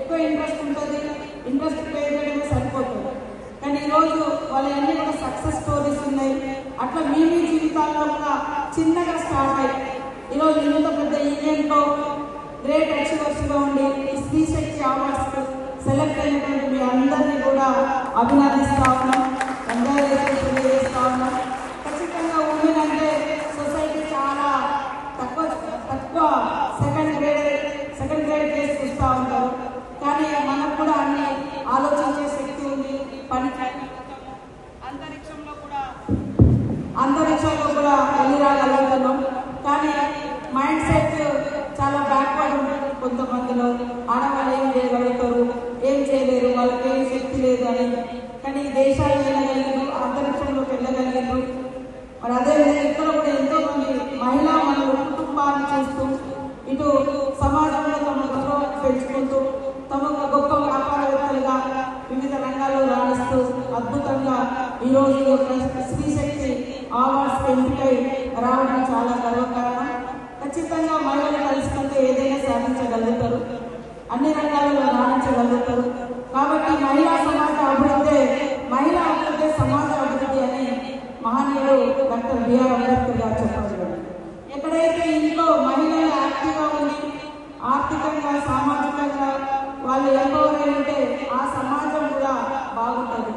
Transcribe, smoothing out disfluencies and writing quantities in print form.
ఎక్కువ ఇంట్రెస్ట్ ఉంటుంది, interest pay చేయడమే సరిపోతుంది. కానీ ఈరోజు వాళ్ళన్నీ కూడా సక్సెస్ స్టోరీస్ ఉన్నాయి. అట్లా మీ జీవితాల్లో కూడా చిన్నగా స్టార్ట్ అయ్యి ఈరోజు ఇంత పెద్ద ఈవెంట్లో గ్రేట్ అచీవర్స్గా ఉండి ఈ స్త్రీ శక్తి అవార్డ్స్ సెలెక్ట్ అయినటువంటి మీ అందరినీ కూడా అభినందిస్తా ఉన్నాం, కంగ్రాచులేషన్స్ తెలియజేస్తా ఉన్నాం. ఖచ్చితంగా ఉమెన్ అంటే సొసైటీ చాలా తక్కువ సెకండ్ గ్రేడ్ కేసు చూస్తూ ఉంటారు. కానీ మనకు కూడా అన్ని ఆలోచించే శక్తి ఉంది. అంతరిక్షంలో కూడా వెళ్ళి రాగలుగుతున్నాం. కానీ మైండ్ సెట్ చాలా బ్యాక్వర్డ్ ఉంటుంది కొంతమందిలో. ఆడవాళ్ళు ఏం చేయగలుగుతారు, ఏం చేయలేరు, వాళ్ళకి ఏం శక్తి లేదు అని. కానీ దేశాలు వెళ్ళగలిగారు, అంతరిక్షంలోకి వెళ్ళగలిగారు. మరి అదేవిధంగా ఇక్కడ కూడా ఎంతో మంది మహిళా మనులు కుటుంబాన్ని చూస్తూ ఇటు సమాజంలో తమ గౌరవాన్ని పెంచుకుంటూ తమ గొప్ప వ్యాపారవేత్తలుగా వివిధ రంగాల్లో రాణిస్తూ అద్భుతంగా ఈరోజు స్త్రీ శక్తి అవార్డ్స్ ఎంపికై రావడం చాలా గర్వకారణం. ఖచ్చితంగా మహిళలు కలిసినంటే ఏదైనా సాధించగలుగుతారు, అన్ని రంగాలలో రాణించగలుగుతారు. కాబట్టి మహిళా సమాజ అభివృద్ధి సమాజ అభివృద్ధి అని మహనీయుడు డాక్టర్ బిఆర్ అంబేద్కర్ గారు చెప్పారు. ఎక్కడైతే ఇంట్లో మహిళలు యాక్టివ్గా ఉండి ఆర్థికంగా సామాజికంగా వాళ్ళు ఎంపవర్ ఉంటే ఆ సమాజం కూడా బాగుంటుంది.